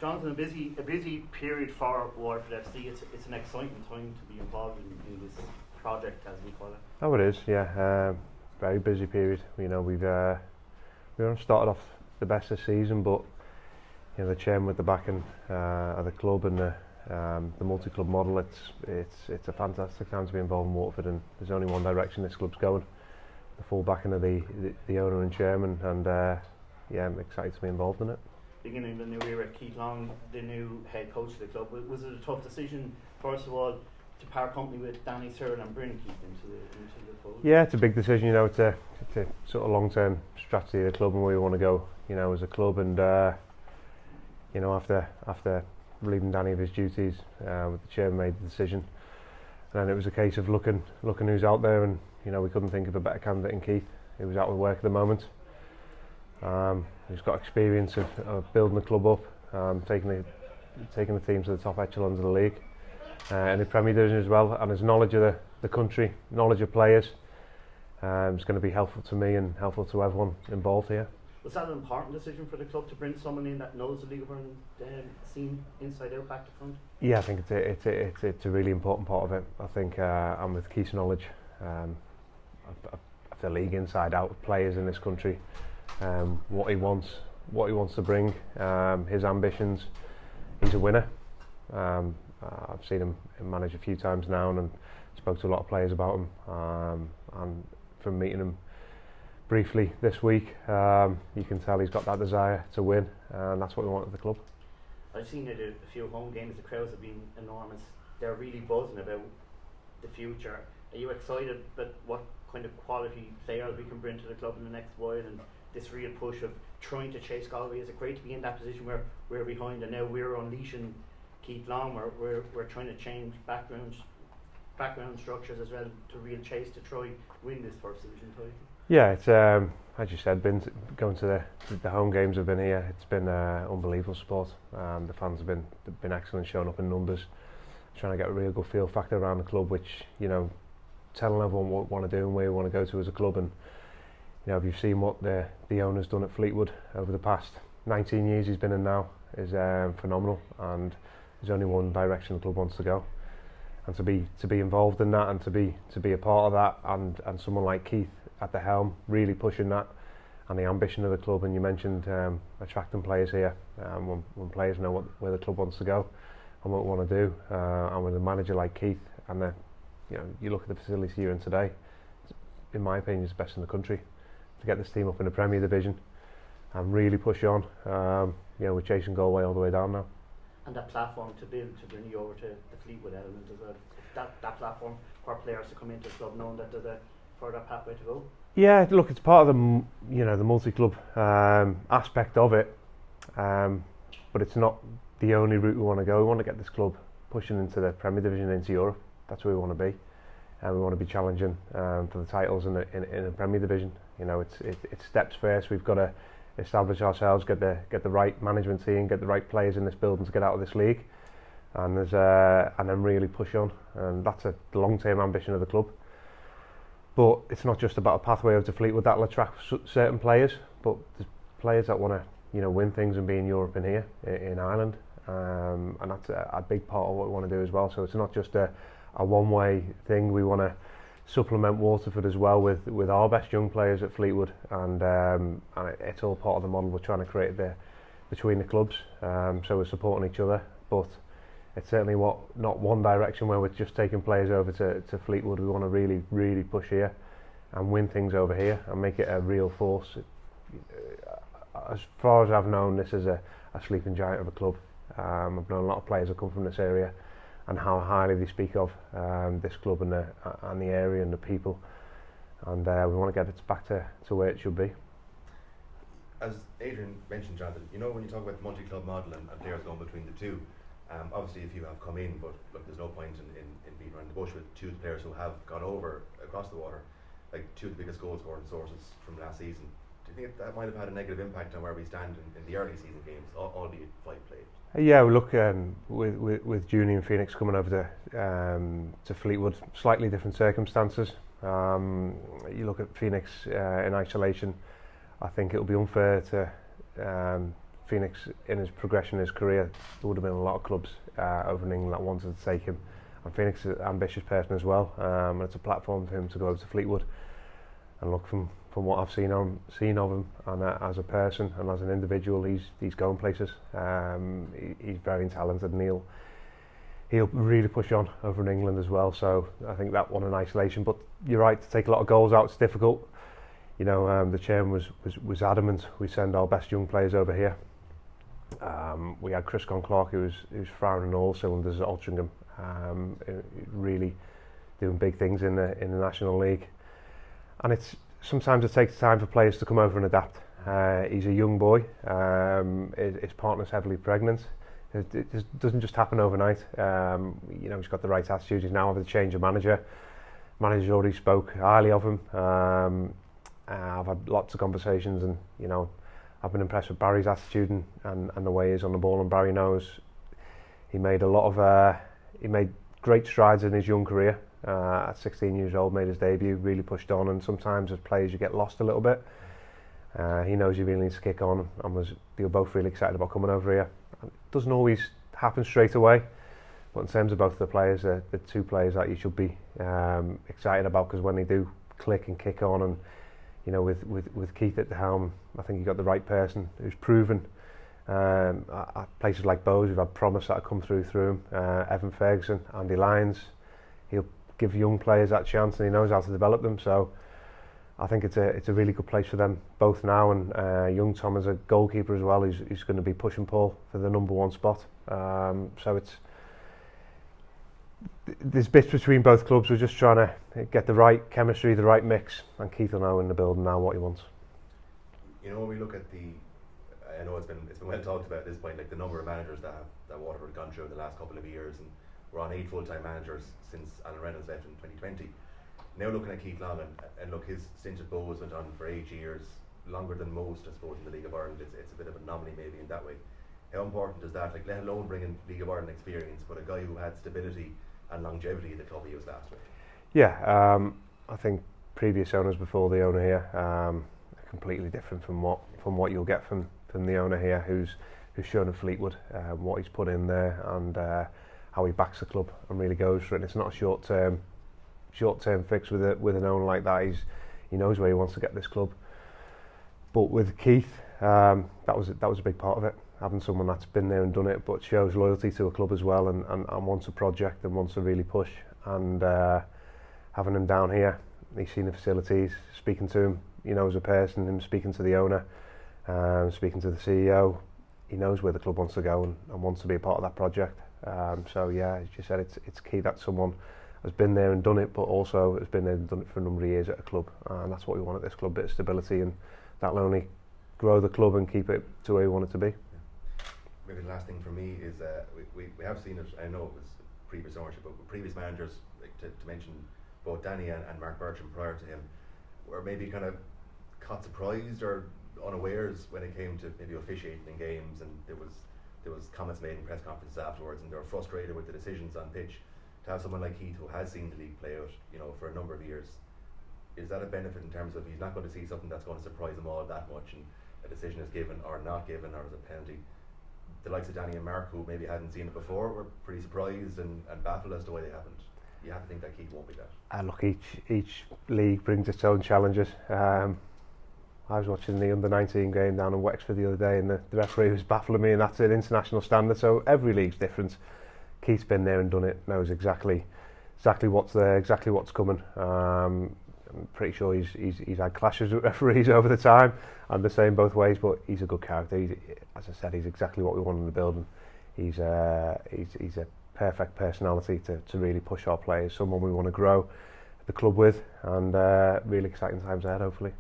Jonathan, a busy period for Waterford FC. It's an exciting time to be involved in this project, as we call it. Oh, it is, yeah. Very busy period. We haven't started off the best this season, but the chairman with the backing of the club and the multi-club model, it's a fantastic time to be involved in Waterford, and there's only one direction this club's going. The full backing of the owner and chairman, and I'm excited to be involved in it. Beginning the new era, Keith Long, the new head coach of the club, was it a tough decision, first of all, to part company with Danny Searle and bring Keith into the fold? Yeah, it's a big decision. It's a sort of long-term strategy of the club and where we want to go, as a club. And after relieving Danny of his duties, the chairman made the decision, and then it was a case of looking who's out there, and we couldn't think of a better candidate in Keith. He was out with work at the moment. He's got experience of building the club up, taking the team to the top echelons of the league, and the Premier Division as well, and his knowledge of the country, knowledge of players, is going to be helpful to me and helpful to everyone involved here. Was that an important decision for the club to bring someone in that knows the League of Ireland scene inside out, back to front? Yeah, I think it's a really important part of it. I think, and with Keith's knowledge of the league inside out, players in this country, what he wants to bring, his ambitions. He's a winner. I've seen him manage a few times now, and spoke to a lot of players about him. And from meeting him briefly this week, you can tell he's got that desire to win, and that's what we want at the club. I've seen it a few home games. The crowds have been enormous. They're really buzzing about the future. Are you excited about what kind of quality players we can bring to the club in the next while, and this real push of trying to chase Galway? Is it great to be in that position where we're behind, and now we're unleashing Keith Long, where we're trying to change background structures as well to real chase to try win this first division title? Yeah, it's as you said, going to the home games have been here. It's been unbelievable support. The fans have been excellent, showing up in numbers, trying to get a real good feel factor around the club, which telling everyone what we want to do and where we want to go to as a club. And if you've seen what the owner's done at Fleetwood over the past 19 years he's been in now, is phenomenal, and there's only one direction the club wants to go. And to be involved in that, and to be a part of that, and someone like Keith at the helm, really pushing that, and the ambition of the club. And you mentioned attracting players here, when players know where the club wants to go and what we want to do, and with a manager like Keith, and you look at the facilities here and today, in my opinion, it's the best in the country. To get this team up in the Premier Division and really push on, we're chasing Galway all the way down now. And that platform to build to bring you over to the Fleetwood element as well. That platform for players to come into the club knowing that there's a further pathway to go. Yeah, look, it's part of the multi-club aspect of it, but it's not the only route we want to go. We want to get this club pushing into the Premier Division, into Europe. That's where we want to be, and we want to be challenging for the titles in the Premier Division. It's steps first. We've got to establish ourselves, get the right management team, get the right players in this building to get out of this league, and then really push on. And that's the long-term ambition of the club. But it's not just about a pathway over to Fleetwood that'll attract certain players, but there's players that want to win things and be in Europe and here in Ireland, and that's a big part of what we want to do as well. So it's not just a one-way thing. We want to supplement Waterford as well with our best young players at Fleetwood, and it's all part of the model we're trying to create there between the clubs. So we're supporting each other, but it's certainly not one direction where we're just taking players over to Fleetwood. We want to really, really push here and win things over here and make it a real force. As far as I've known, this is a sleeping giant of a club. I've known a lot of players that come from this area, and how highly they speak of this club and the area and the people, and we want to get it back to where it should be. As Adrian mentioned, Jonathan, when you talk about the multi-club model and players going between the two, obviously a few have come in, but look, there's no point in beating around the bush with two of the players who have gone over across the water, like two of the biggest goal scoring sources from last season. Do you think that might have had a negative impact on where we stand in the early season games, albeit 5 played? Yeah, well, look, with Junior and Phoenix coming over to Fleetwood, slightly different circumstances. You look at Phoenix in isolation. I think it will be unfair Phoenix, in his progression in his career, there would have been a lot of clubs over in England that wanted to take him. And Phoenix is an ambitious person as well, and it's a platform for him to go over to Fleetwood. And look, from what I've seen of him, and as a person and as an individual, he's going places. He's very talented, and he'll really push on over in England as well. So I think that one in isolation. But you're right, to take a lot of goals out, it's difficult. You know, the chairman was adamant we send our best young players over here. We had Chris Clark, who was firing on all cylinders at Altrincham, really doing big things in the National League. And sometimes it takes time for players to come over and adapt. He's a young boy. His partner's heavily pregnant. It doesn't just happen overnight. You know, he's got the right attitude. He's now having to change of manager. Manager's already spoke highly of him. I've had lots of conversations, and you know, I've been impressed with Barry's attitude and the way he is on the ball. And Barry knows he made great strides in his young career. At 16 years old, made his debut, really pushed on. And sometimes as players, you get lost a little bit. He knows he really needs to kick on, and they were both really excited about coming over here. It doesn't always happen straight away, but in terms of both the players, the two players that you should be excited about, because when they do click and kick on, and you know, with Keith at the helm, I think you got the right person who's proven. At places like Bowes, we've had promise that have come through him. Evan Ferguson, Andy Lyons, he'll give young players that chance, and he knows how to develop them. So I think it's a really good place for them both now. And young Tom as a goalkeeper as well, who's going to be push and pull for the number one spot. So there's bits between both clubs. We're just trying to get the right chemistry, the right mix, and Keith will know in the building now what he wants. You know, when we look at I know it's been well talked about at this point, like the number of managers that Waterford have gone through in the last couple of years, and we're on 8 full-time managers since Alan Reynolds left in 2020. Now looking at Keith Long, and look, his stint at Bowes went on for 8 years, longer than most, I suppose, in the League of Ireland. It's a bit of an anomaly maybe in that way. How important is that? Like, let alone bringing League of Ireland experience, but a guy who had stability and longevity at the club he was last with. Yeah, I think previous owners before the owner here are completely different from what you'll get from the owner here, who's shown at Fleetwood what he's put in there, and how he backs the club and really goes for it. And it's not a short term fix with an owner like that. He knows where he wants to get this club. But with Keith, that was a big part of it. Having someone that's been there and done it, but shows loyalty to a club as well, and wants a project and wants to really push. And having him down here, he's seen the facilities, speaking to him, you know, as a person, him speaking to the owner, speaking to the CEO, he knows where the club wants to go and wants to be a part of that project. So yeah, as you said, it's key that someone has been there and done it, but also has been there and done it for a number of years at a club, and that's what we want at this club, a bit of stability, and that'll only grow the club and keep it to where we want it to be. Maybe the last thing for me is we have seen it. I know it was previous ownership, but previous managers, like to mention both Danny and Mark Bertram prior to him, were maybe kind of caught surprised or unawares when it came to maybe officiating in games, and there was comments made in press conferences afterwards, and they were frustrated with the decisions on pitch. To have someone like Keith, who has seen the league play out, you know, for a number of years, is that a benefit in terms of he's not going to see something that's going to surprise him all that much, and a decision is given or not given, or as a penalty? The likes of Danny and Mark, who maybe hadn't seen it before, were pretty surprised and baffled as to why they haven't. You have to think that Keith won't be that. Look, each league brings its own challenges. I was watching the under-19 game down in Wexford the other day, and the referee was baffling me, and that's an international standard, so every league's different. Keith's been there and done it, knows exactly what's there, exactly what's coming. I'm pretty sure he's had clashes with referees over the time, and the same both ways, but he's a good character. As I said, he's exactly what we want in the building. He's a perfect personality to really push our players, someone we want to grow the club with, and really exciting times ahead, hopefully.